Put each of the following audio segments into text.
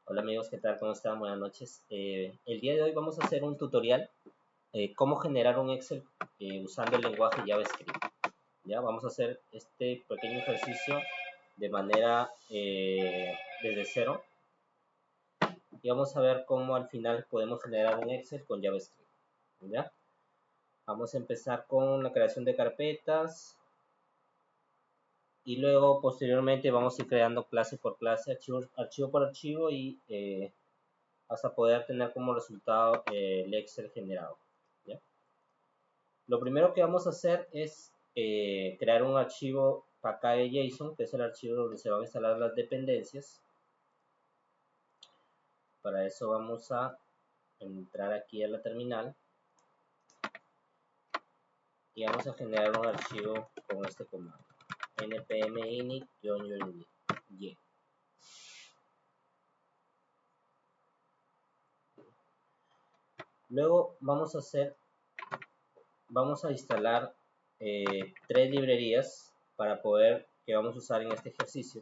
Hola amigos, ¿qué tal? ¿Cómo están? Buenas noches. El día de hoy vamos a hacer un tutorial, cómo generar un Excel usando el lenguaje JavaScript. Ya vamos a hacer este pequeño ejercicio de manera desde cero y vamos a ver cómo al final podemos generar un Excel con JavaScript. ¿Ya? Vamos a empezar con la creación de carpetas y luego posteriormente vamos a ir creando clase por clase, archivo por archivo y hasta poder tener como resultado el Excel generado. ¿Ya? Lo primero que vamos a hacer es crear un archivo package.json, que es el archivo donde se van a instalar las dependencias. Para eso vamos a entrar aquí a la terminal y vamos a generar un archivo con este comando, npm init-y. Luego vamos a instalar tres librerías para que vamos a usar en este ejercicio.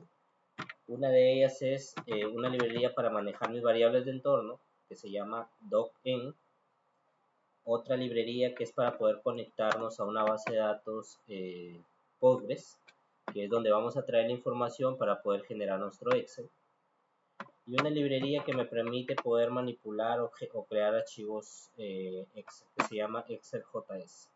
Una de ellas es una librería para manejar mis variables de entorno que se llama dockenv. Otra librería que es para poder conectarnos a una base de datos Postgres, que es donde vamos a traer la información para poder generar nuestro Excel. Y una librería que me permite poder manipular o crear archivos Excel, que se llama ExcelJS.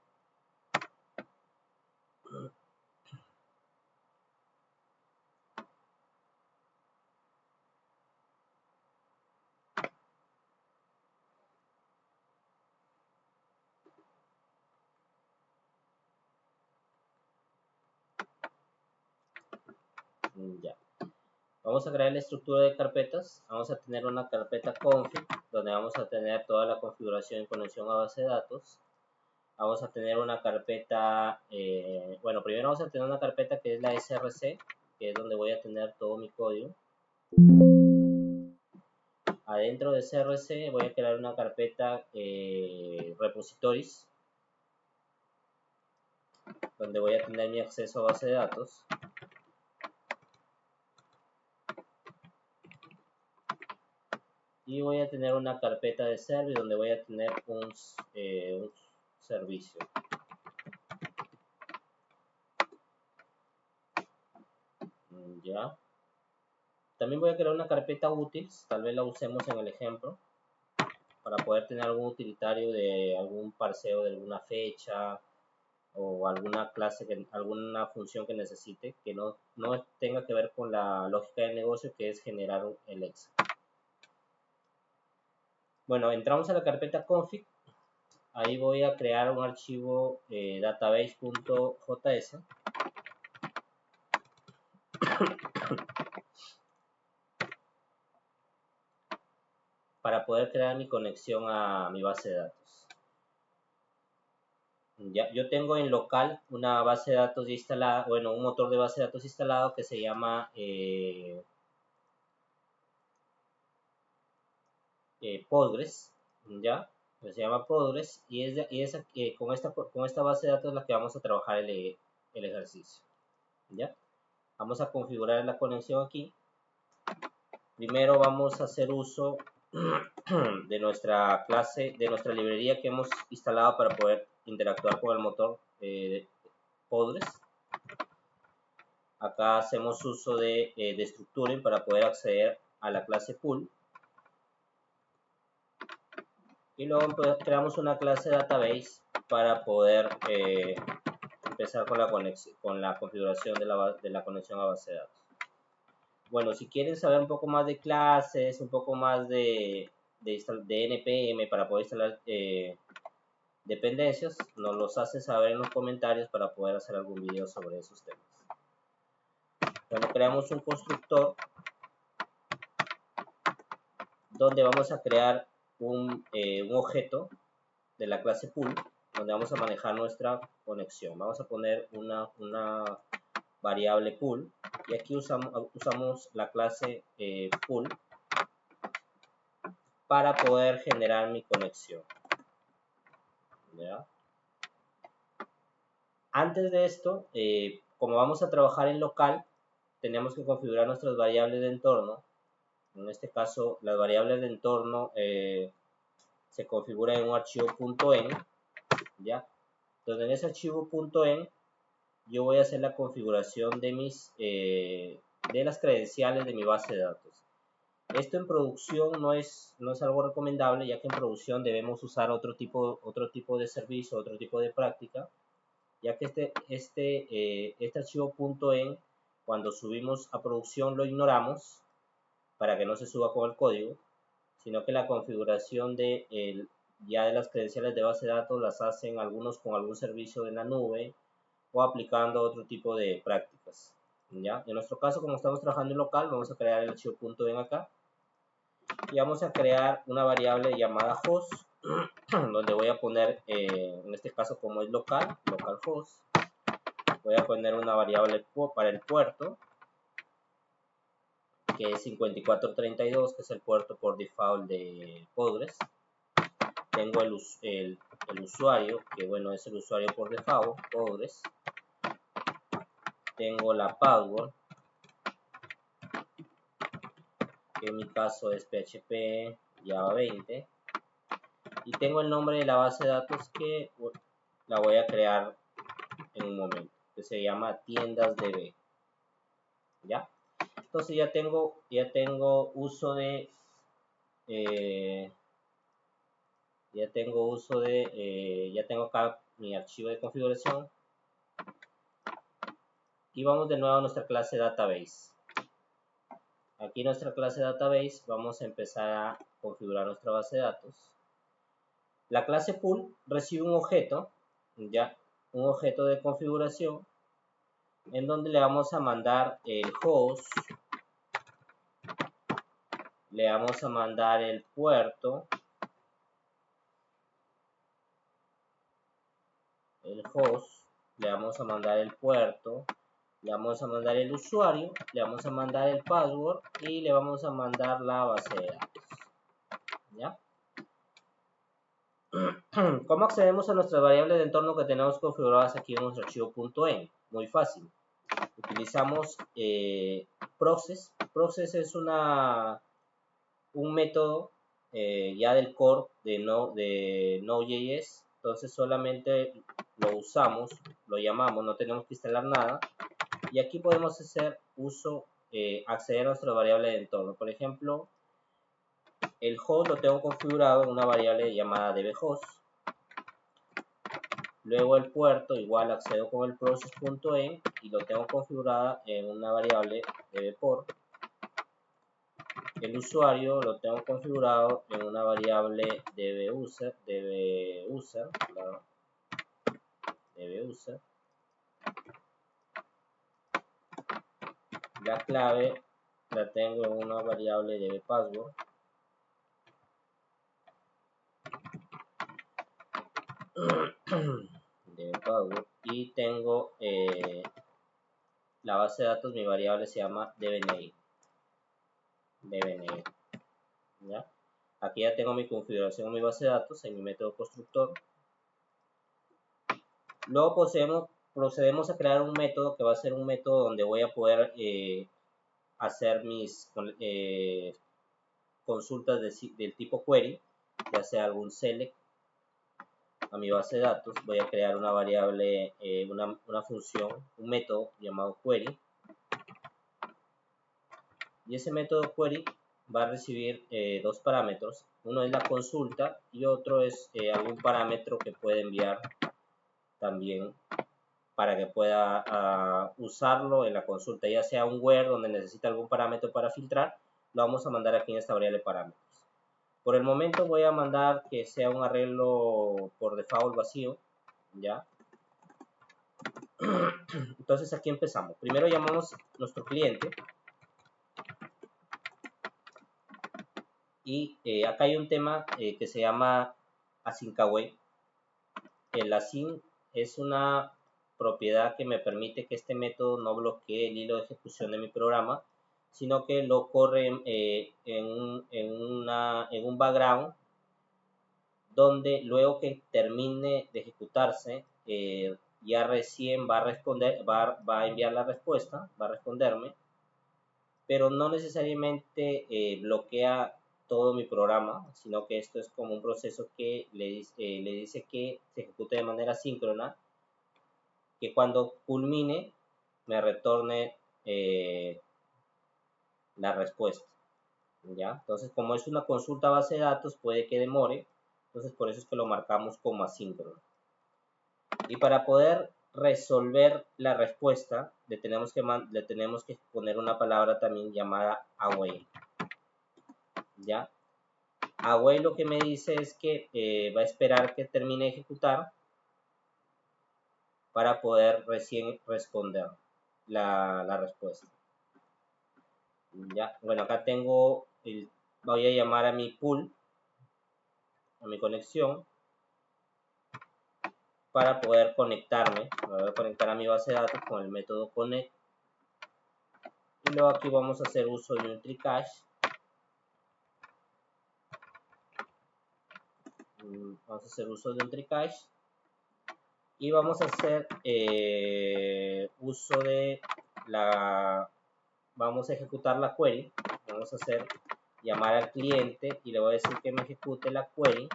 Ya. Vamos a crear la estructura de carpetas. Vamos a tener una carpeta config, donde vamos a tener toda la configuración y conexión a base de datos. Vamos a tener una carpeta, bueno, primero vamos a tener una carpeta que es la src, que es donde voy a tener todo mi código. Adentro de src voy a crear una carpeta repositories, donde voy a tener mi acceso a base de datos. Y voy a tener una carpeta de service donde voy a tener un servicio. Ya. También voy a crear una carpeta útiles, tal vez la usemos en el ejemplo, para poder tener algún utilitario de algún parseo de alguna fecha o alguna clase, alguna función que necesite, que no tenga que ver con la lógica del negocio, que es generar el Excel. Bueno, entramos a la carpeta config. Ahí voy a crear un archivo database.js. para poder crear mi conexión a mi base de datos. Ya, yo tengo en local una base de datos instalada, bueno, un motor de base de datos instalado que se llama Postgres, ya, se llama Postgres y con esta base de datos es la que vamos a trabajar el ejercicio, ya. Vamos a configurar la conexión aquí. Primero vamos a hacer uso de nuestra clase, de nuestra librería que hemos instalado para poder interactuar con el motor Postgres. Acá hacemos uso de structuring para poder acceder a la clase pool. Y luego creamos una clase database para poder empezar con la configuración de la conexión a base de datos. Bueno, si quieren saber un poco más de clases, un poco más de NPM para poder instalar dependencias, nos los hacen saber en los comentarios para poder hacer algún video sobre esos temas. Bueno, creamos un constructor donde vamos a crear un objeto de la clase pool, donde vamos a manejar nuestra conexión. Vamos a poner una variable pool y aquí usamos la clase pool para poder generar mi conexión. ¿Ya? Antes de esto, como vamos a trabajar en local, tenemos que configurar nuestras variables de entorno. En este caso, las variables de entorno se configuran en un archivo .env, ¿ya? Entonces, en ese archivo .env yo voy a hacer la configuración de de las credenciales de mi base de datos. Esto en producción no es algo recomendable, ya que en producción debemos usar otro tipo de servicio, otro tipo de práctica, ya que este archivo .env, cuando subimos a producción lo ignoramos para que no se suba con el código, sino que la configuración ya de las credenciales de base de datos las hacen algunos con algún servicio de la nube o aplicando otro tipo de prácticas. ¿Ya? En nuestro caso, como estamos trabajando en local, vamos a crear el archivo .env acá y vamos a crear una variable llamada host, donde voy a poner, en este caso como es localhost, voy a poner una variable para el puerto, que es 5432, que es el puerto por default de Postgres. Tengo el usuario, que bueno, es el usuario por default, Postgres. Tengo la password, que en mi caso es PHP Java 20. Y tengo el nombre de la base de datos que la voy a crear en un momento, que se llama tiendasdb. ¿Ya? Entonces ya tengo uso de ya tengo acá mi archivo de configuración y vamos de nuevo a nuestra clase database. Aquí en nuestra clase database vamos a empezar a configurar nuestra base de datos. La clase pool recibe un objeto, ya un objeto de configuración, en donde le vamos a mandar el host, le vamos a mandar el puerto, el host, le vamos a mandar el puerto, le vamos a mandar el usuario, le vamos a mandar el password y le vamos a mandar la base de datos. ¿Ya? ¿Cómo accedemos a nuestras variables de entorno que tenemos configuradas aquí en nuestro archivo .env? Muy fácil. Utilizamos process. Process es un método ya del core de Node.js. Entonces solamente lo usamos, lo llamamos, no tenemos que instalar nada. Y aquí podemos hacer acceder a nuestra variable de entorno. Por ejemplo, el host lo tengo configurado en una variable llamada dbhost. Luego el puerto, igual accedo con el process.env y lo tengo configurada en una variable dbport. El usuario lo tengo configurado en una variable dbuser. La clave la tengo en una variable dbpassword. Y tengo la base de datos, mi variable se llama dbname. ¿Ya? Aquí ya tengo mi configuración en mi base de datos, en mi método constructor. Luego procedemos a crear un método que va a ser un método donde voy a poder hacer mis consultas del tipo query, ya sea algún select a mi base de datos. Voy a crear una variable, una función, un método llamado query. Y ese método query va a recibir dos parámetros. Uno es la consulta y otro es algún parámetro que puede enviar también para que pueda usarlo en la consulta, ya sea un where donde necesita algún parámetro para filtrar, lo vamos a mandar aquí en esta variable de parámetros. Por el momento voy a mandar que sea un arreglo por default vacío, ¿ya? Entonces aquí empezamos. Primero llamamos nuestro cliente. Y acá hay un tema que se llama async await. El async es una propiedad que me permite que este método no bloquee el hilo de ejecución de mi programa, sino que lo corre en un background donde luego que termine de ejecutarse, ya recién va a responder, va a enviar la respuesta, va a responderme pero no necesariamente bloquea todo mi programa, sino que esto es como un proceso que le dice que se ejecute de manera síncrona, que cuando culmine me retorne la respuesta. ¿Ya? Entonces, como es una consulta base de datos, puede que demore, entonces por eso es que lo marcamos como asíncrono. Y para poder resolver la respuesta, le tenemos que poner una palabra también llamada await. ¿Ya? Await lo que me dice es que va a esperar que termine de ejecutar para poder recién responder la respuesta. ¿Ya? Bueno, acá tengo voy a llamar a mi pool, a mi conexión, para poder conectarme. Voy a conectar a mi base de datos con el método connect. Y luego aquí vamos a hacer uso de un tricache. Vamos a hacer uso de un tricache. Y vamos a hacer uso de vamos a ejecutar la query. Vamos a hacer llamar al cliente y le voy a decir que me ejecute la query.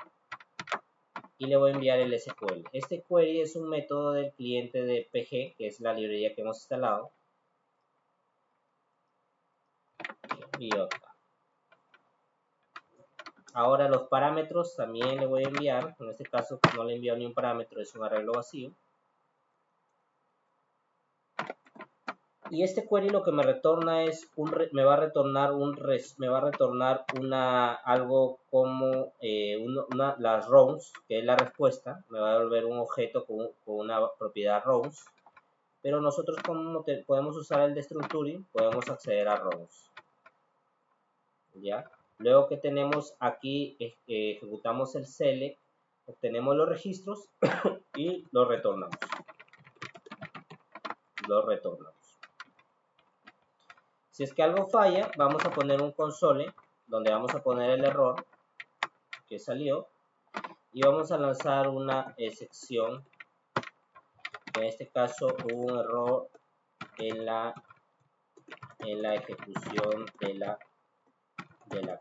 Y le voy a enviar el SQL. Este query es un método del cliente de PG, que es la librería que hemos instalado. Envío acá. Ahora los parámetros también le voy a enviar. En este caso no le envío ni un parámetro, es un arreglo vacío. Y este query lo que me retorna es me va a retornar algo como las rows, que es la respuesta. Me va a devolver un objeto con una propiedad rows. Pero nosotros, como podemos usar el destructuring, podemos acceder a rows. ¿Ya? Luego que tenemos aquí, ejecutamos el select, obtenemos los registros y los retornamos. Si es que algo falla, vamos a poner un console donde vamos a poner el error que salió y vamos a lanzar una excepción. En este caso hubo un error en la ejecución de la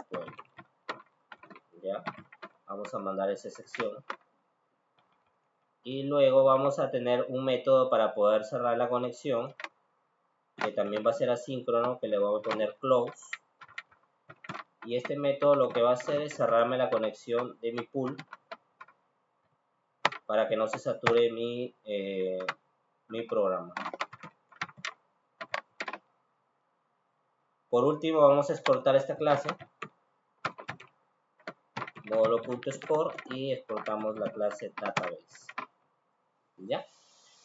query. ¿Ya? Vamos a mandar esa excepción. Y luego vamos a tener un método para poder cerrar la conexión, que también va a ser asíncrono, que le voy a poner close. Y este método lo que va a hacer es cerrarme la conexión de mi pool para que no se sature mi programa. Por último, vamos a exportar esta clase, módulo.export, y exportamos la clase database. ¿Ya?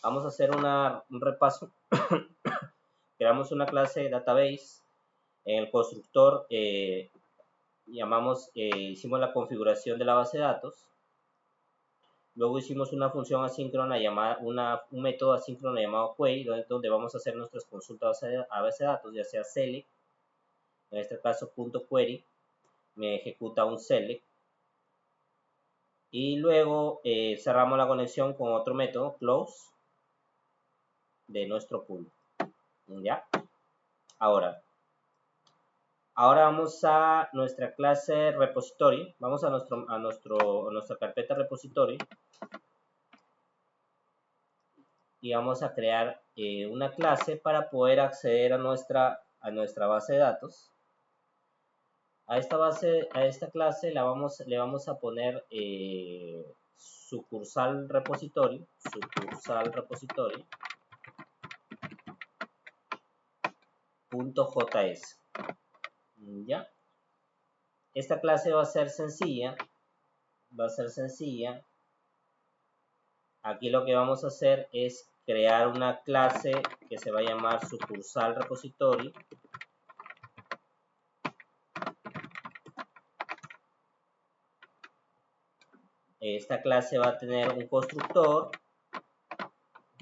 Vamos a hacer un repaso. Creamos una clase database. En el constructor hicimos la configuración de la base de datos. Luego hicimos una función asíncrona llamada, un método asíncrono llamado query, donde vamos a hacer nuestras consultas a base de datos, ya sea select, en este caso .query, me ejecuta un select. Y luego cerramos la conexión con otro método, close, de nuestro pool. ¿Ya? Ahora vamos a nuestra clase repository. Vamos a nuestra carpeta repository. Y vamos a crear una clase para poder acceder a nuestra base de datos. A esta clase le vamos a poner sucursal repository, .js. ¿Ya? Esta clase va a ser sencilla. Aquí lo que vamos a hacer es crear una clase que se va a llamar sucursal repository. Esta clase va a tener un constructor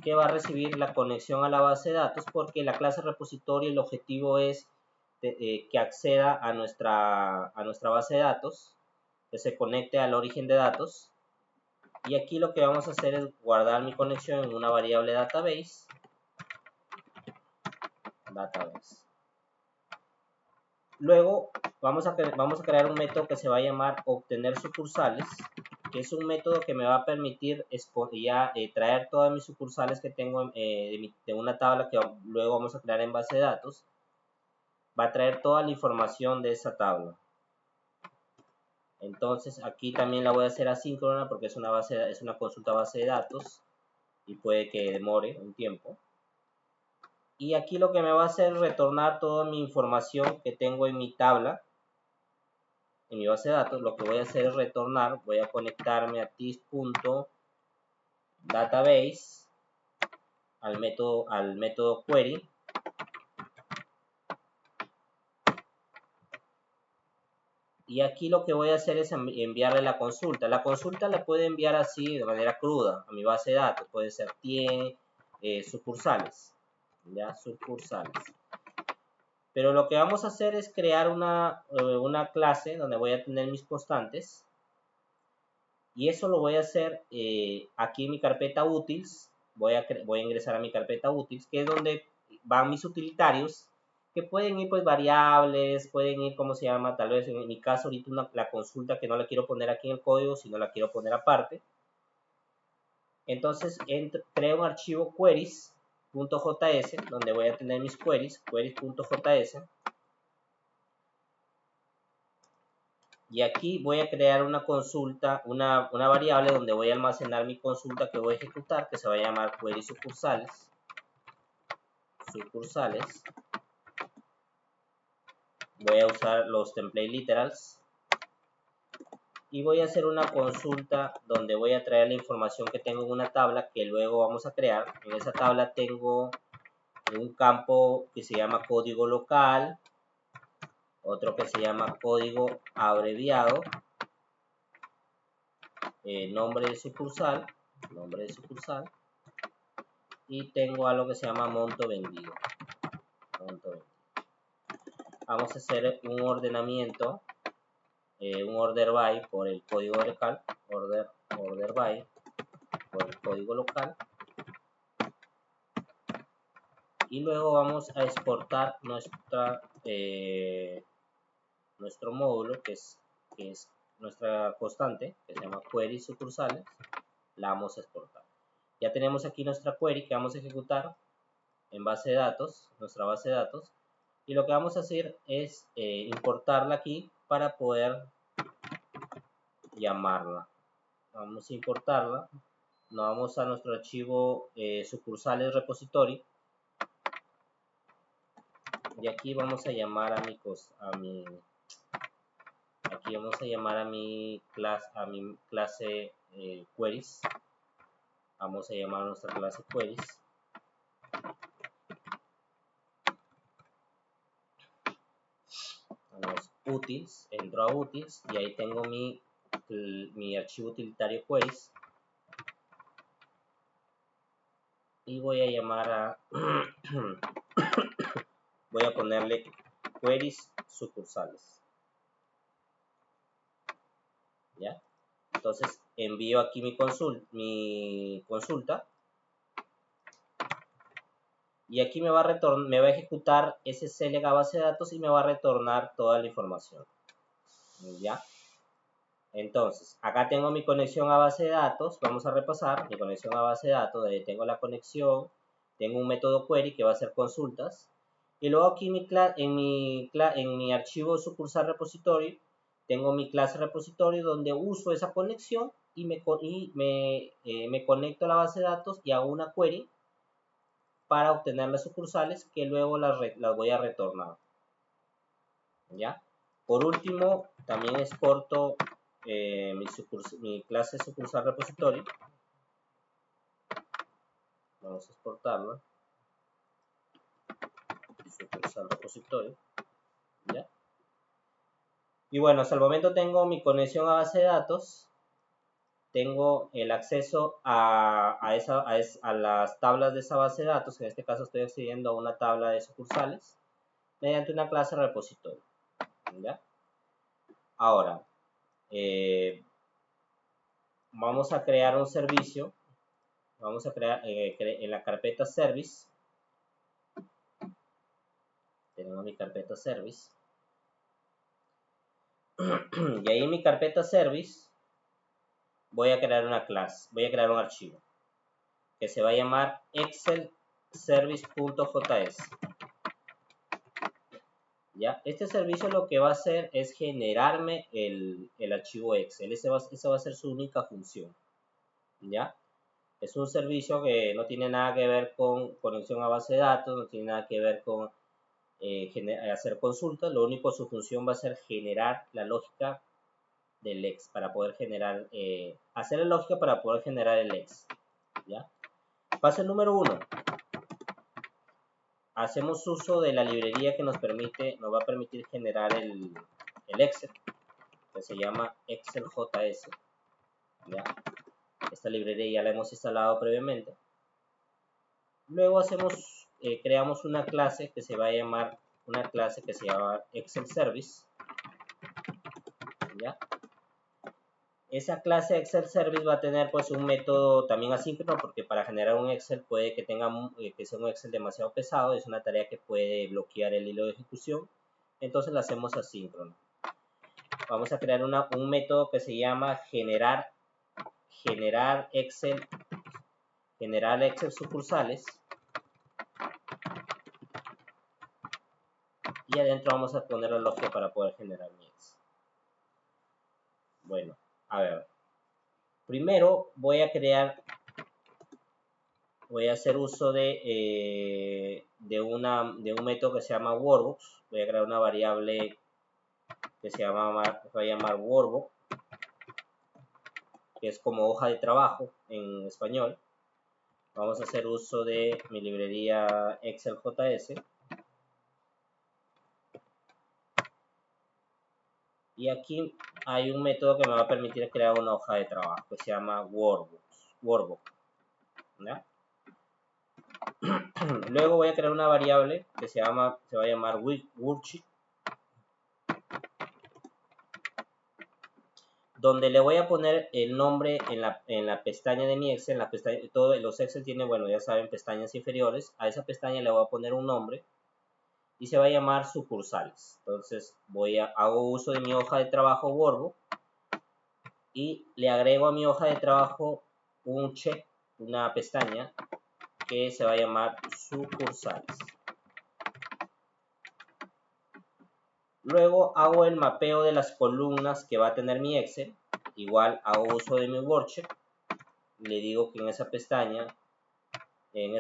que va a recibir la conexión a la base de datos, porque la clase repositorio, el objetivo es que acceda a nuestra base de datos, que se conecte al origen de datos. Y aquí lo que vamos a hacer es guardar mi conexión en una variable database. Luego vamos a crear un método que se va a llamar obtener sucursales, que es un método que me va a permitir traer todas mis sucursales que tengo de una tabla que luego vamos a crear en base de datos. Va a traer toda la información de esa tabla. Entonces aquí también la voy a hacer asíncrona porque es una consulta base de datos y puede que demore un tiempo. Y aquí lo que me va a hacer es retornar toda mi información que tengo en mi tabla, en mi base de datos. Lo que voy a hacer es retornar, voy a conectarme a tis.database al método query. Y aquí lo que voy a hacer es enviarle la consulta. La consulta la puede enviar así de manera cruda a mi base de datos. Puede ser sucursales. ¿Ya? Sucursales. Pero lo que vamos a hacer es crear una clase donde voy a tener mis constantes. Y eso lo voy a hacer aquí en mi carpeta utils. Voy a ingresar a mi carpeta utils, que es donde van mis utilitarios, que pueden ir pues variables, pueden ir, ¿cómo se llama? Tal vez en mi caso ahorita la consulta que no la quiero poner aquí en el código, sino la quiero poner aparte. Entonces creo un archivo queries.js, donde voy a tener mis queries.js. Y aquí voy a crear una consulta, una variable donde voy a almacenar mi consulta que voy a ejecutar, que se va a llamar query sucursales. Voy a usar los template literals. Y voy a hacer una consulta donde voy a traer la información que tengo en una tabla que luego vamos a crear. En esa tabla tengo un campo que se llama código local, otro que se llama código abreviado, nombre de sucursal, y tengo algo que se llama monto vendido. Vamos a hacer un ordenamiento, un order by por el código local, order by por el código local, y luego vamos a exportar nuestro módulo que es nuestra constante, que se llama query sucursales. La vamos a exportar. Ya tenemos aquí nuestra query que vamos a ejecutar en base de datos, nuestra base de datos, y lo que vamos a hacer es importarla aquí para poder llamarla. Vamos a importarla, nos vamos a nuestro archivo sucursales repository, y aquí vamos a llamar aquí vamos a llamar a mi clase queries. Vamos a llamar a nuestra clase queries. Vamos utils, entro a utils y ahí tengo mi archivo utilitario queries. Y voy a llamar a voy a ponerle queries sucursales. ¿Ya? Entonces envío aquí mi consulta y aquí me va a ejecutar ese select a base de datos y me va a retornar toda la información. ¿Ya? Entonces, acá tengo mi conexión a base de datos. Vamos a repasar mi conexión a base de datos. Donde tengo la conexión, tengo un método query que va a hacer consultas. Y luego aquí en mi archivo sucursal repository, tengo mi clase repository donde uso esa conexión y me conecto a la base de datos y hago una query para obtener las sucursales que luego las voy a retornar. ¿Ya? Por último, también exporto mi clase sucursal repository. Vamos a exportarla. Sucursal repository. ¿Ya? Y bueno, hasta el momento tengo mi conexión a base de datos. Tengo el acceso a las tablas de esa base de datos. En este caso estoy accediendo a una tabla de sucursales mediante una clase repository. ¿Ya? Ahora, vamos a crear un servicio. Vamos a crear en la carpeta service. Tenemos mi carpeta service. Y ahí en mi carpeta service voy a crear una clase, voy a crear un archivo que se va a llamar excel service.js. ¿Ya? Este servicio lo que va a hacer es generarme el archivo Excel. Esa va a ser su única función. ¿Ya? Es un servicio que no tiene nada que ver con conexión a base de datos, no tiene nada que ver con hacer consultas. Lo único, su función va a ser generar la lógica del Excel para poder generar, hacer la lógica para poder generar el Excel. ¿Ya? Paso número 1. Hacemos uso de la librería que nos va a permitir generar el Excel, que se llama ExcelJS. ¿Ya? Esta librería ya la hemos instalado previamente. Luego creamos una clase que se va a llamar Excel Service. ¿Ya? Esa clase Excel Service va a tener pues un método también asíncrono, porque para generar un Excel puede que sea un Excel demasiado pesado, es una tarea que puede bloquear el hilo de ejecución, entonces la hacemos asíncrono. Vamos a crear un método que se llama generar Excel sucursales, y adentro vamos a poner la lógica para poder generar mi Excel. Bueno, a ver, primero voy a hacer uso de un método que se llama workbox. Voy a crear una variable que se va a llamar workbox, que es como hoja de trabajo en español. Vamos a hacer uso de mi librería ExcelJS. Y aquí hay un método que me va a permitir crear una hoja de trabajo que se llama workbox. ¿Ya? Luego voy a crear una variable que se va a llamar worksheet, donde le voy a poner el nombre en la pestaña de mi Excel. Todos los Excel tienen, bueno, ya saben, pestañas inferiores. A esa pestaña le voy a poner un nombre y se va a llamar sucursales. Entonces hago uso de mi hoja de trabajo workbook y le agrego a mi hoja de trabajo un check, una pestaña que se va a llamar sucursales. Luego hago el mapeo de las columnas que va a tener mi Excel. Igual hago uso de mi worksheet. Le digo que en esa pestaña de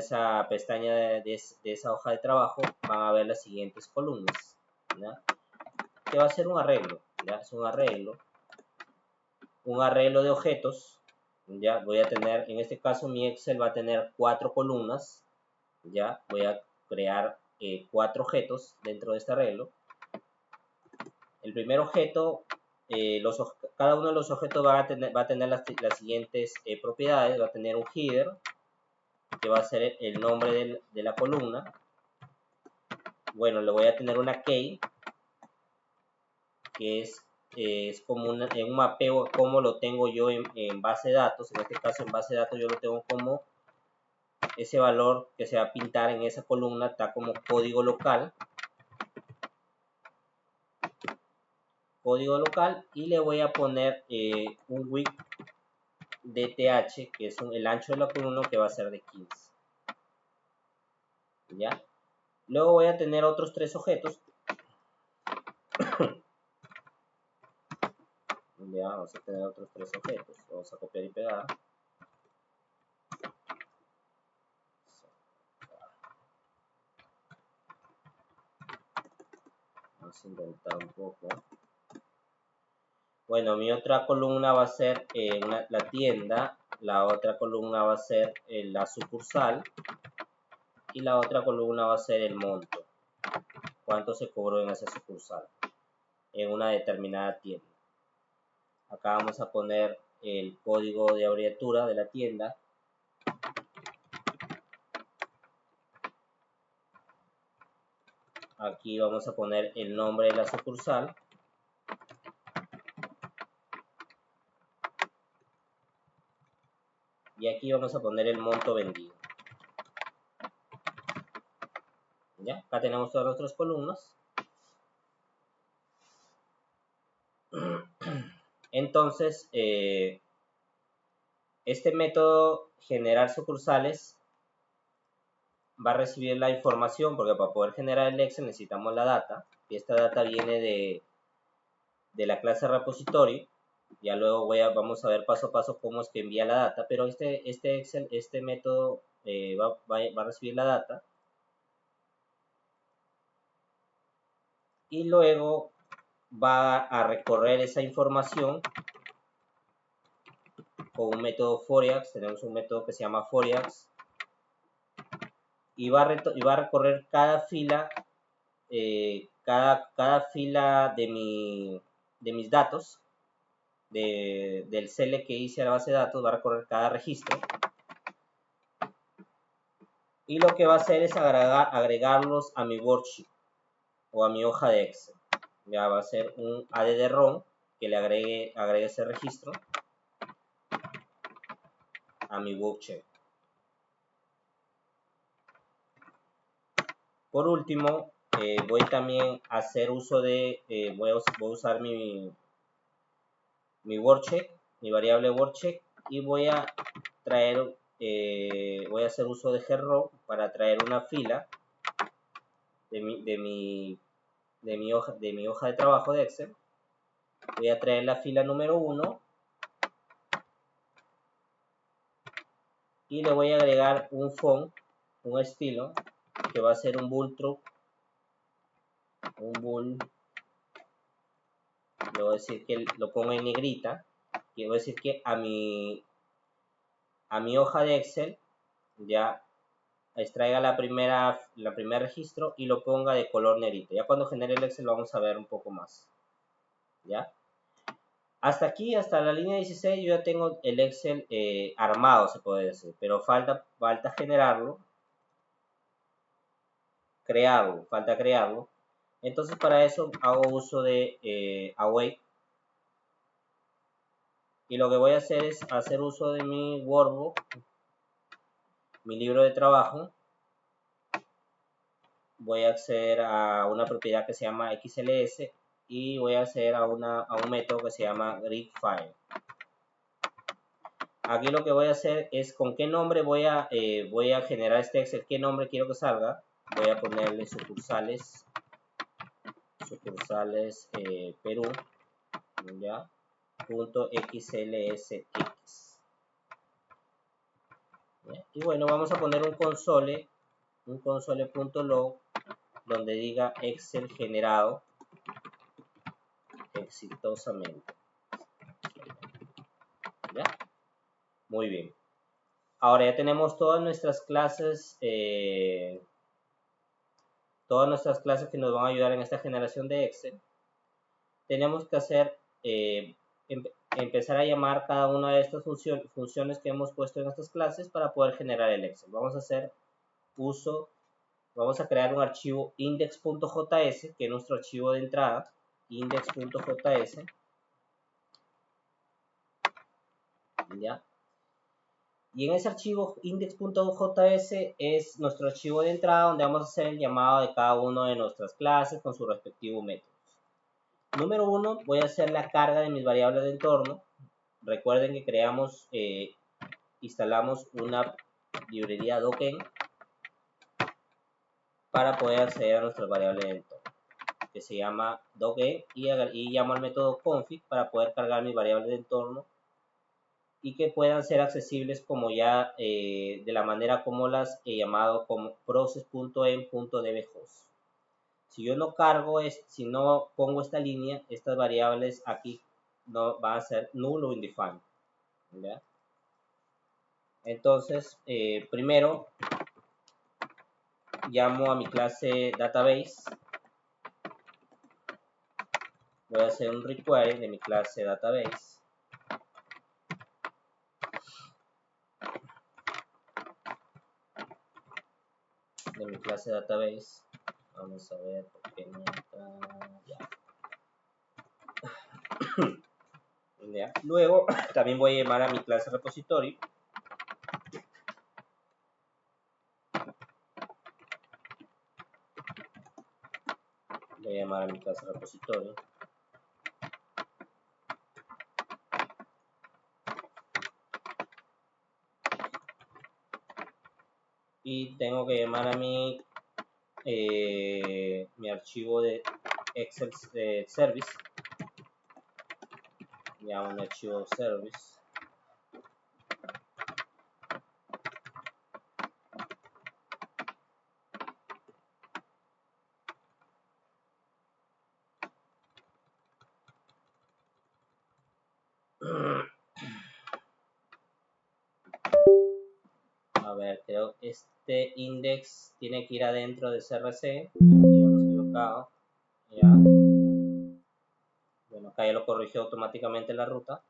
esa hoja de trabajo van a ver las siguientes columnas. ¿Ya? Que va a ser un arreglo. ¿Ya? Es un arreglo de objetos. Ya voy a tener, en este caso mi Excel va a tener 4 columnas. Ya voy a crear 4 objetos dentro de este arreglo. El primer objeto, cada uno de los objetos va a tener las siguientes propiedades. Va a tener un header, que va a ser el nombre de la columna. Bueno, le voy a tener una key, que es como un mapeo, como lo tengo yo en base de datos. En este caso, en base de datos yo lo tengo como ese valor que se va a pintar en esa columna, está como código local. Y le voy a poner un width DTH, que es el ancho de la columna, que va a ser de 15. ¿Ya? Luego voy a tener otros 3 objetos. Ya, vamos a tener otros 3 objetos. Vamos a copiar y pegar. Vamos a inventar un poco. Bueno, mi otra columna va a ser la tienda, la otra columna va a ser la sucursal y la otra columna va a ser el monto. ¿Cuánto se cobró en esa sucursal? En una determinada tienda. Acá vamos a poner el código de abreviatura de la tienda. Aquí vamos a poner el nombre de la sucursal. Y aquí vamos a poner el monto vendido. ¿Ya? Acá tenemos todas nuestras columnas. Entonces, este método generar sucursales va a recibir la información, porque para poder generar el Excel necesitamos la data, y esta data viene de la clase repository. Ya luego vamos a ver paso a paso cómo es que envía la data, pero este método va a recibir la data y luego va a recorrer esa información con un método FORIAX. Tenemos un método que se llama FORIAX y va a recorrer cada fila, cada fila de mis datos, del select que hice a la base de datos. Va a recorrer cada registro y lo que va a hacer es agregarlos a mi worksheet o a mi hoja de Excel. Ya va a ser un add-rom que le agregue ese registro a mi worksheet. Por último, voy también a hacer uso de, voy a usar mi worksheet, mi variable worksheet, y voy a traer, voy a hacer uso de getRow para traer una fila de mi hoja de trabajo de Excel. Voy a traer la fila número 1 y le voy a agregar un font, un estilo, que va a ser un bold truth, le voy a decir que lo ponga en negrita, y voy a decir que a mi hoja de Excel ya extraiga el primer registro y lo ponga de color negrito. Ya cuando genere el Excel lo vamos a ver un poco más. ¿Ya? Hasta aquí, hasta la línea 16, yo ya tengo el Excel armado, se puede decir, pero falta generarlo, falta crearlo. Entonces para eso hago uso de await, y lo que voy a hacer es hacer uso de mi workbook, mi libro de trabajo. Voy a acceder a una propiedad que se llama XLS y voy a acceder a un método que se llama gridFile. Aquí lo que voy a hacer es con qué nombre voy a generar este Excel, qué nombre quiero que salga. Voy a ponerle sucursales Perú, ya, .xlsx. Y bueno, vamos a poner un console.log donde diga Excel generado exitosamente. ¿Ya? Muy bien. Ahora ya tenemos todas nuestras clases que nos van a ayudar en esta generación de Excel. Tenemos que hacer, empezar a llamar cada una de estas funciones que hemos puesto en estas clases para poder generar el Excel. Vamos a crear un archivo index.js, que es nuestro archivo de entrada, index.js. ¿Ya? Y en ese archivo index.js es nuestro archivo de entrada donde vamos a hacer el llamado de cada una de nuestras clases con su respectivo método. Número 1, voy a hacer la carga de mis variables de entorno. Recuerden que instalamos una librería Docker para poder acceder a nuestras variables de entorno, que se llama Docker, y llamo al método config para poder cargar mis variables de entorno y que puedan ser accesibles como ya de la manera como las he llamado, como process.en.dbhost. Si yo no si no pongo esta línea, estas variables aquí no van a ser null o undefined. ¿Ya? Entonces, primero llamo a mi clase database. Voy a hacer un require de mi clase database. Vamos a ver por qué no está. Ya. Luego también voy a llamar a mi clase repository. Voy a llamar a mi clase repository. y tengo que llamar a mi archivo de Excel service. Llamo un archivo service. A ver, creo que este index tiene que ir adentro de CRC. Aquí hemos equivocado. Ya. Bueno, acá ya lo corrigió automáticamente la ruta.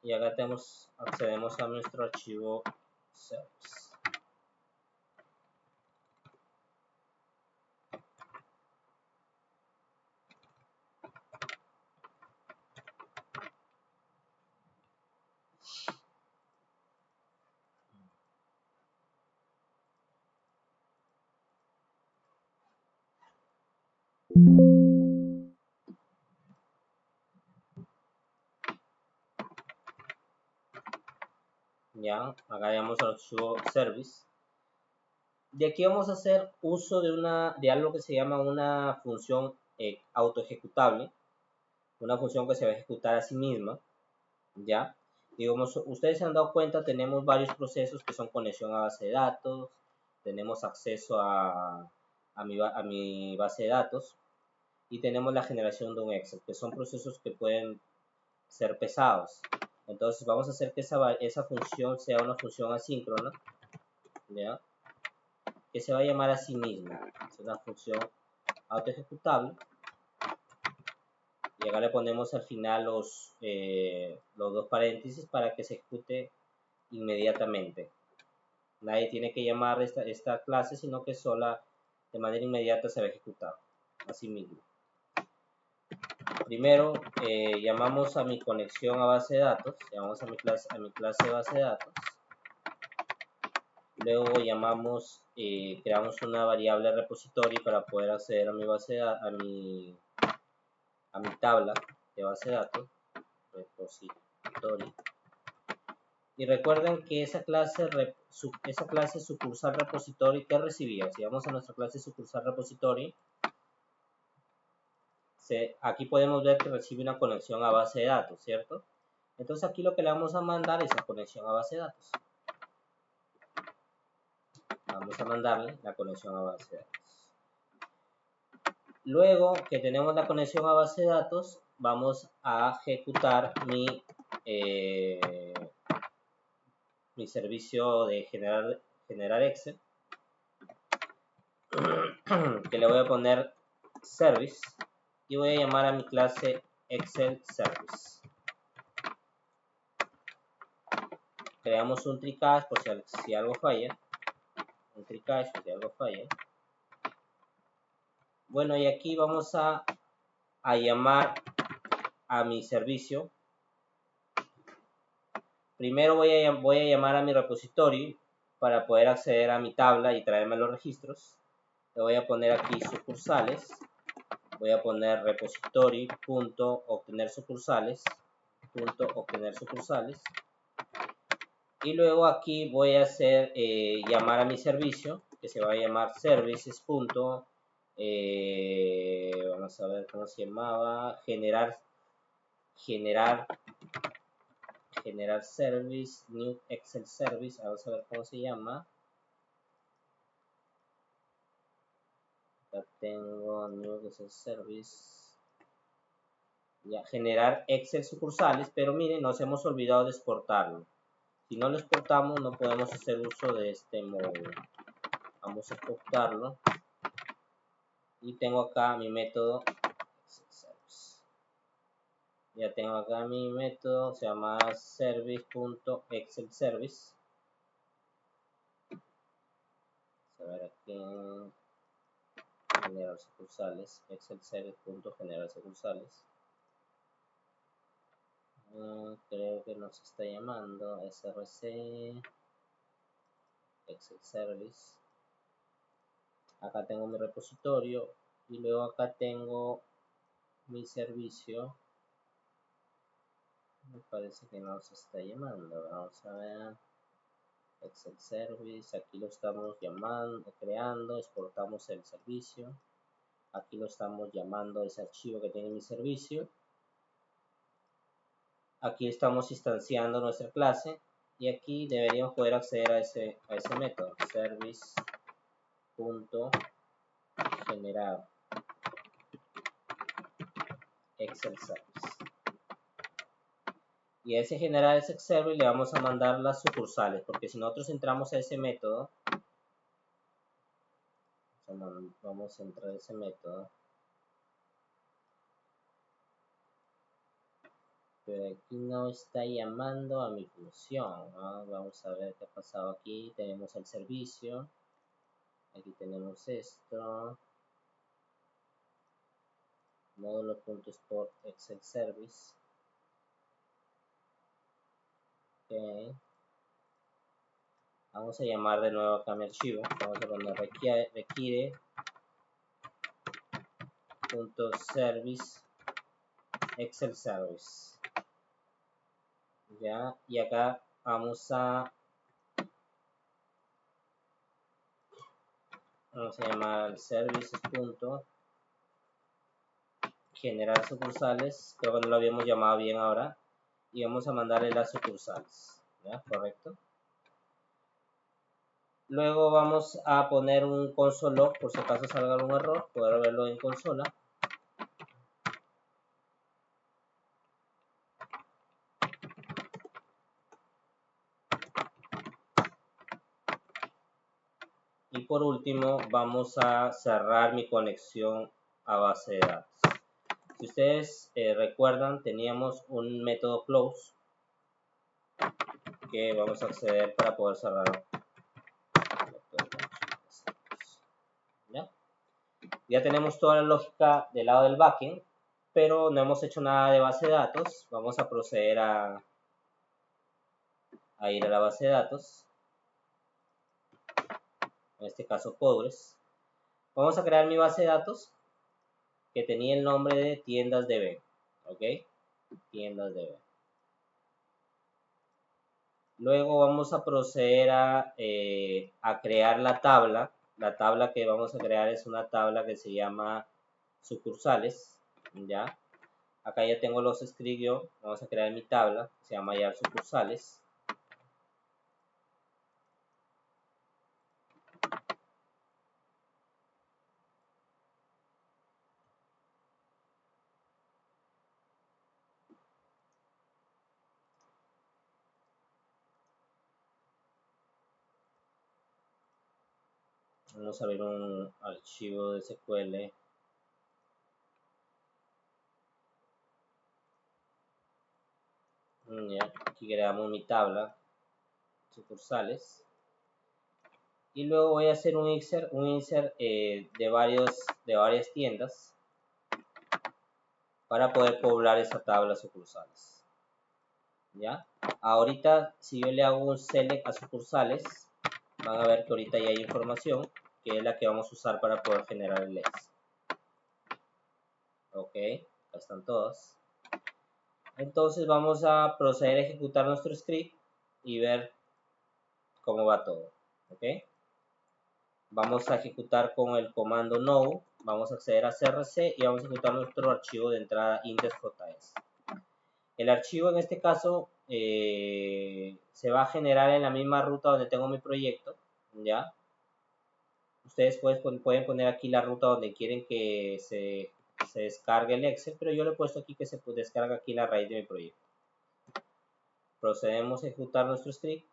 Y acá accedemos a nuestro archivo service. Ya, acá llamamos al archivo service. De aquí vamos a hacer uso de algo que se llama una función autoejecutable, una función que se va a ejecutar a sí misma. Ya, digamos, ustedes se han dado cuenta, tenemos varios procesos que son conexión a base de datos, tenemos acceso a mi base de datos y tenemos la generación de un Excel, que son procesos que pueden ser pesados. Entonces vamos a hacer que esa función sea una función asíncrona, ¿ya? Que se va a llamar a sí misma. Es una función autoejecutable. Y acá le ponemos al final los dos paréntesis para que se ejecute inmediatamente. Nadie tiene que llamar esta clase, sino que sola de manera inmediata se va a ejecutar a sí mismo. Primero llamamos a mi conexión a base de datos, llamamos a mi clase de base de datos. Luego llamamos, creamos una variable repository para poder acceder a mi base a mi tabla de base de datos, repository. Y recuerden que esa clase sucursal repository, ¿qué recibía? Si vamos a nuestra clase sucursal repository, aquí podemos ver que recibe una conexión a base de datos, ¿cierto? Entonces aquí lo que le vamos a mandar es la conexión a base de datos. Vamos a mandarle la conexión a base de datos. Luego que tenemos la conexión a base de datos, vamos a ejecutar mi servicio de generar Excel, que le voy a poner service y voy a llamar a mi clase Excel Service. Creamos un tricache por si algo falla. Un tricache por si algo falla. Bueno, y aquí vamos a llamar a mi servicio. Primero voy a llamar a mi repository para poder acceder a mi tabla y traerme los registros. Le voy a poner aquí sucursales. Voy a poner repository.obtener sucursales. Y luego aquí voy a hacer llamar a mi servicio, que se va a llamar services. Vamos a ver cómo se llamaba, generar service, new Excel service. Vamos a ver cómo se llama. Acá tengo new Excel service. Ya, generar Excel sucursales, pero miren, nos hemos olvidado de exportarlo. Si no lo exportamos, no podemos hacer uso de este módulo. Vamos a exportarlo. Y tengo acá mi método Excel service. Ya tengo acá mi método, se llama service.excelservice. A ver aquí, generar sucursales, excelservice.generar sucursales. Creo que nos está llamando src Excel Service. Acá tengo mi repositorio y luego acá tengo mi servicio. Me parece que nos está llamando. Vamos a ver. Excel Service, aquí lo estamos llamando, creando, exportamos el servicio. Aquí lo estamos llamando ese archivo que tiene mi servicio. Aquí estamos instanciando nuestra clase y aquí deberíamos poder acceder a ese método, service.generar Excel Service. Y a ese generar Excel Service le vamos a mandar las sucursales, porque si nosotros entramos a ese método, vamos a entrar a ese método, pero aquí no está llamando a mi función, ¿no? Vamos a ver qué ha pasado aquí. Tenemos el servicio, aquí tenemos esto, módulo.export Excel Service. Okay. Vamos a llamar de nuevo acá a mi archivo. Vamos a poner requiere.service Excel Service. Ya, y acá vamos a llamar al services.generar sucursales. Creo que no lo habíamos llamado bien ahora. Y vamos a mandarle las sucursales. ¿Ya? Correcto. Luego vamos a poner un console log por si acaso salga algún error, poder verlo en consola. Y por último vamos a cerrar mi conexión a base de datos. Si ustedes recuerdan, teníamos un método close que vamos a acceder para poder cerrar. Ya tenemos toda la lógica del lado del backend, pero no hemos hecho nada de base de datos. Vamos a proceder a ir a la base de datos, en este caso Postgres. Vamos a crear mi base de datos que tenía el nombre de tiendas de B, ¿ok? Tiendas de B. Luego vamos a proceder a crear la tabla. La tabla que vamos a crear es una tabla que se llama sucursales, ¿ya? Acá ya tengo los scripts yo. Vamos a crear mi tabla, se llama hallar sucursales. Vamos a abrir un archivo de SQL. Ya, aquí creamos mi tabla, sucursales. Y luego voy a hacer un insert de varias tiendas para poder poblar esa tabla sucursales. ¿Ya? Ahorita, si yo le hago un select a sucursales, van a ver que ahorita ya hay información, que es la que vamos a usar para poder generar el LEDs. Ok, acá están todas. Entonces vamos a proceder a ejecutar nuestro script y ver cómo va todo. Ok, vamos a ejecutar con el comando no, vamos a acceder a CRC y vamos a ejecutar nuestro archivo de entrada index.js. El archivo en este caso se va a generar en la misma ruta donde tengo mi proyecto, ¿ya? Ustedes pueden poner aquí la ruta donde quieren que se descargue el Excel, pero yo le he puesto aquí que se descarga aquí la raíz de mi proyecto. Procedemos a ejecutar nuestro script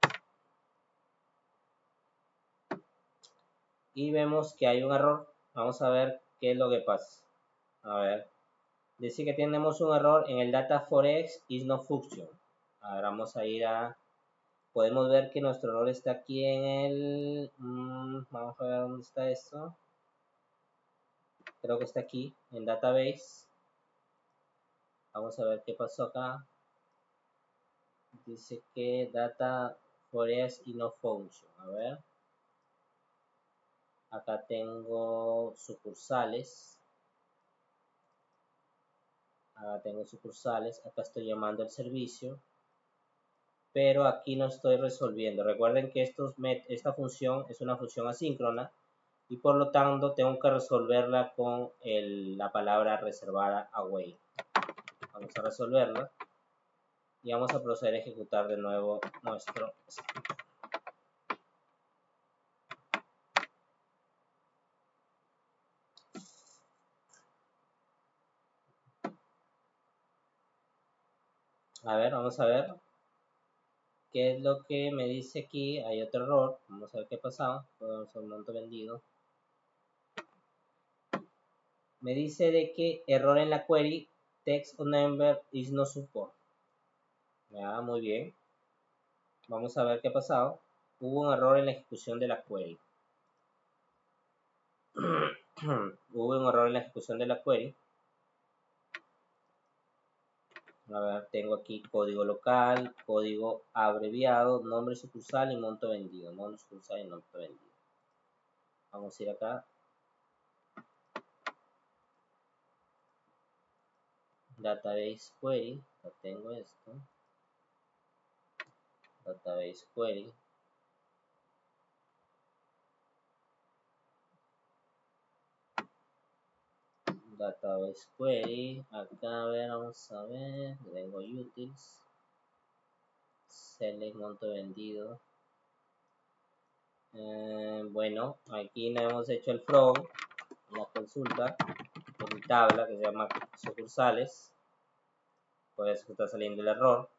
y vemos que hay un error. Vamos a ver qué es lo que pasa. A ver, dice que tenemos un error en el data for x is no function. Ahora vamos a ir a... Podemos ver que nuestro error está aquí en el... vamos a ver dónde está esto. Creo que está aquí, en database. Vamos a ver qué pasó acá. Dice que data for x y no function. A ver. Acá tengo sucursales. Acá tengo sucursales. Acá estoy llamando al servicio. pero aquí no estoy resolviendo. Recuerden que esta función es una función asíncrona y por lo tanto tengo que resolverla con la palabra reservada await. Vamos a resolverla y vamos a proceder a ejecutar de nuevo nuestro script. A ver, vamos a ver qué es lo que me dice aquí. Hay otro error. Vamos a ver qué ha pasado. Vamos a un monto vendido. Me dice de que error en la query, text or number is no support. Ya, muy bien. Vamos a ver qué ha pasado. Hubo un error en la ejecución de la query. Hubo un error en la ejecución de la query. A ver, tengo aquí código local, código abreviado, nombre sucursal y monto vendido. Nombre sucursal y monto vendido. Vamos a ir acá. Database query. Ya tengo esto. Database query. Database query. Acá, a ver, vamos a ver. Tengo utils. Select monto vendido. Bueno, aquí no hemos hecho el from. La consulta. En mi tabla que se llama sucursales. Por eso está saliendo el error.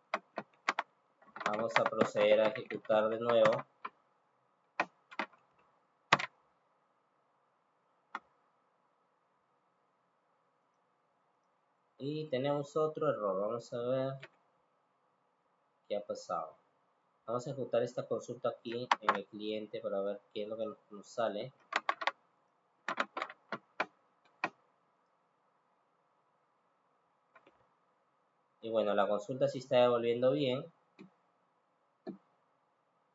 Vamos a proceder a ejecutar de nuevo. Y tenemos otro error. Vamos a ver qué ha pasado. Vamos a ejecutar esta consulta aquí en el cliente para ver qué es lo que nos sale. Y bueno, la consulta sí está devolviendo bien.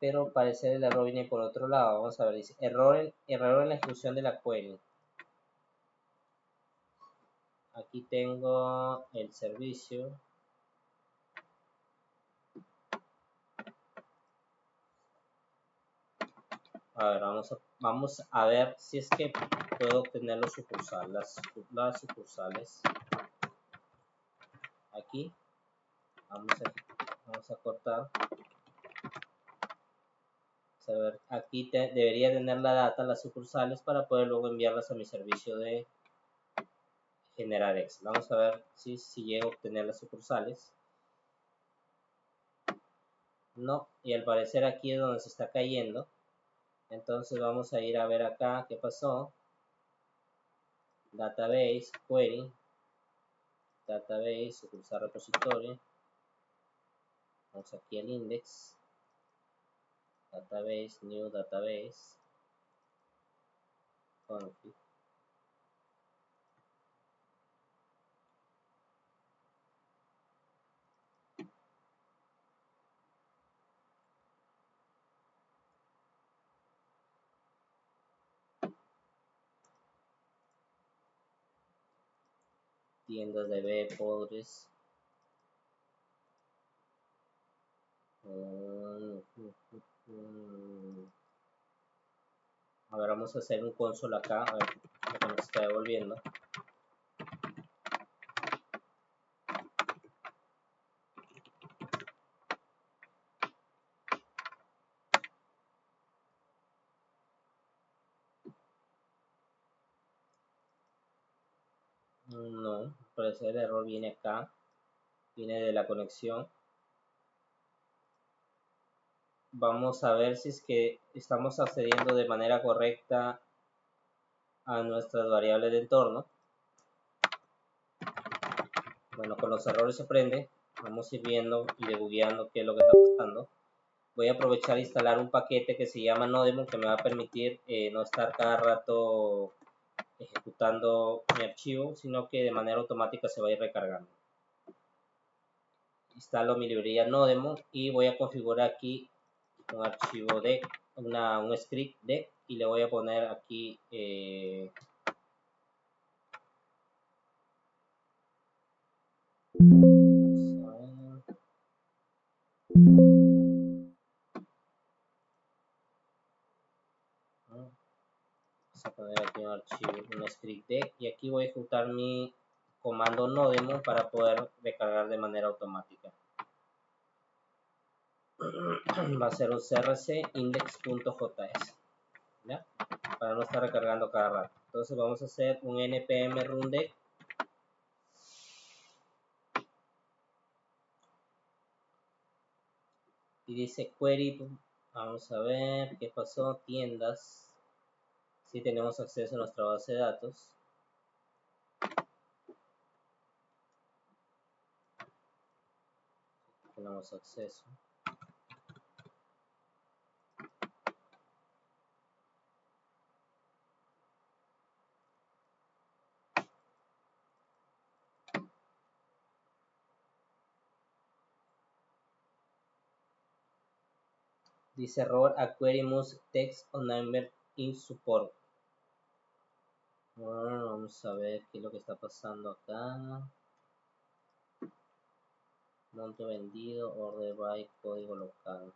Pero parece el error viene por otro lado. Vamos a ver, dice error en la ejecución de la query. Aquí tengo el servicio. A ver, vamos a ver si es que puedo obtener los sucursales. Las sucursales. Aquí. Vamos a cortar. A ver, aquí debería tener la data, las sucursales, para poder luego enviarlas a mi servicio de generar Excel. Vamos a ver si llego a obtener las sucursales. No, y al parecer aquí es donde se está cayendo. Entonces vamos a ir a ver acá qué pasó. Database, query, database, sucursal repositorio. Vamos aquí al index. Database, new database. Config. Tiendas de B, podres. A ver, vamos a hacer un console acá, a ver lo que nos está devolviendo. No, parece el error viene acá, viene de la conexión. Vamos a ver si es que estamos accediendo de manera correcta a nuestras variables de entorno. Bueno, con los errores se aprende. Vamos a ir viendo y debugueando qué es lo que está pasando. Voy a aprovechar e instalar un paquete que se llama Nodemon, que me va a permitir no estar cada rato ejecutando mi archivo, sino que de manera automática se va a ir recargando. Instalo mi librería Nodemon y voy a configurar aquí un archivo de un script de, y le voy a poner aquí nuevo archivo, un script deck, y aquí voy a ejecutar mi comando nodemon para poder recargar de manera automática. Va a ser un crc index.js, ¿ya? Para no estar recargando cada rato. Entonces vamos a hacer un npm rundeck. Y dice query, vamos a ver qué pasó, tiendas. Si tenemos acceso a nuestra base de datos. Tenemos acceso. Dice error, a query must text or number in support. Bueno, vamos a ver qué es lo que está pasando acá. Monto vendido, order by, código local.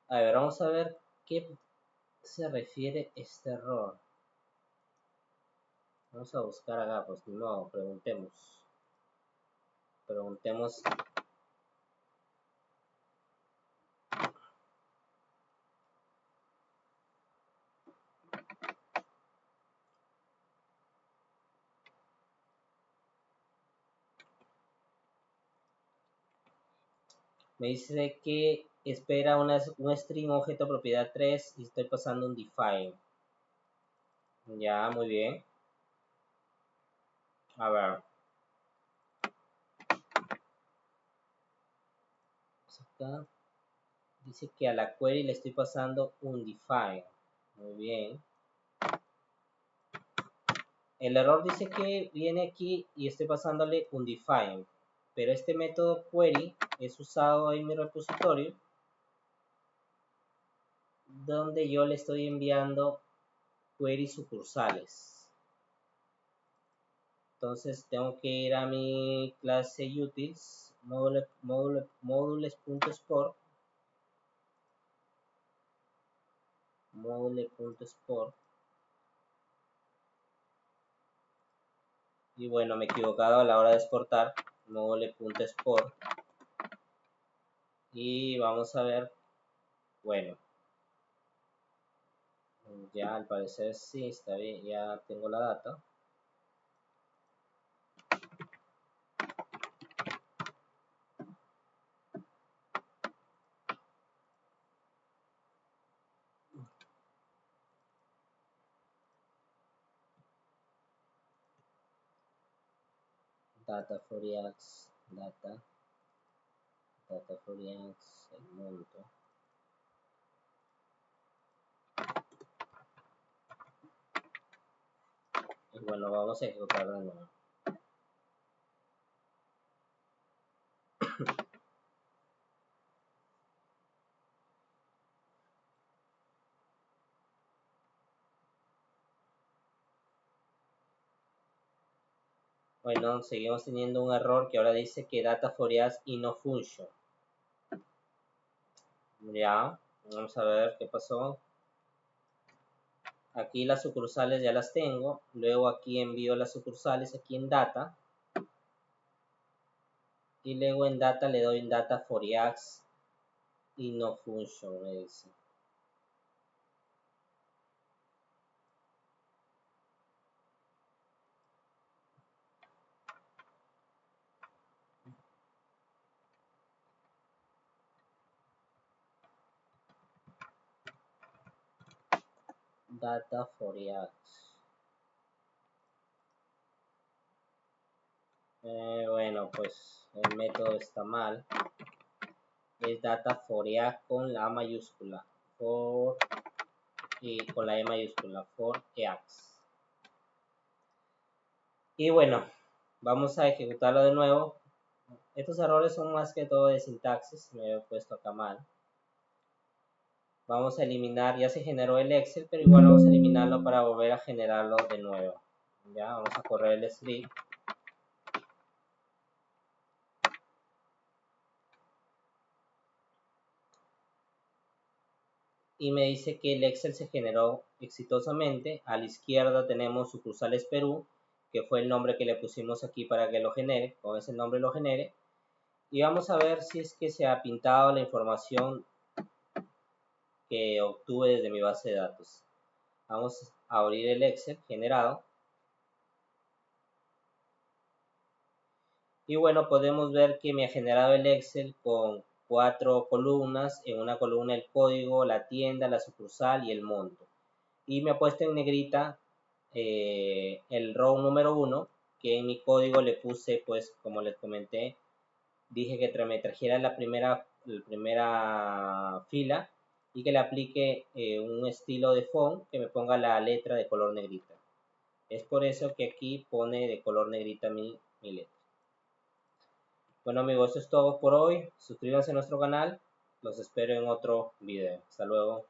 A ver, vamos a ver qué se refiere este error. Vamos a buscar acá, pues ni modo, preguntemos. Me dice que espera un string objeto propiedad 3 y estoy pasando un define. Ya, muy bien. A ver. Acá. Dice que a la query le estoy pasando un define. Muy bien. El error dice que viene aquí y estoy pasándole un define. Pero este método query es usado en mi repositorio, donde yo le estoy enviando query sucursales. Entonces tengo que ir a mi clase utils, modules.export, y bueno, me he equivocado a la hora de exportar, module.export, y vamos a ver, bueno, ya al parecer sí, está bien, ya tengo la data. Data for X, data for X, el monto. Y bueno, vamos a ejecutar de nuevo. Bueno, seguimos teniendo un error que ahora dice que data for X y no function. Ya, vamos a ver qué pasó. Aquí las sucursales ya las tengo. Luego aquí envío las sucursales aquí en data. Y luego en data le doy en data for X y no function, me dice. Data for X. Bueno, pues el método está mal. Es data for X con la A mayúscula. Y con la E mayúscula. For X. Y bueno, vamos a ejecutarlo de nuevo. Estos errores son más que todo de sintaxis. Me he puesto acá mal. Vamos a eliminar, ya se generó el Excel, pero igual vamos a eliminarlo para volver a generarlo de nuevo. Ya, vamos a correr el script. y me dice que el Excel se generó exitosamente. A la izquierda tenemos sucursales Perú, que fue el nombre que le pusimos aquí para que lo genere, con ese nombre lo genere. Y vamos a ver si es que se ha pintado la información que obtuve desde mi base de datos. Vamos a abrir el Excel generado. Y bueno, podemos ver que me ha generado el Excel con 4 columnas. En una columna el código, la tienda, la sucursal y el monto. Y me ha puesto en negrita el row número 1, que en mi código le puse, pues como les comenté, dije que me trajera la primera fila y que le aplique un estilo de font que me ponga la letra de color negrita. Es por eso que aquí pone de color negrita mi letra. Bueno amigos, eso es todo por hoy. Suscríbanse a nuestro canal. Los espero en otro video. Hasta luego.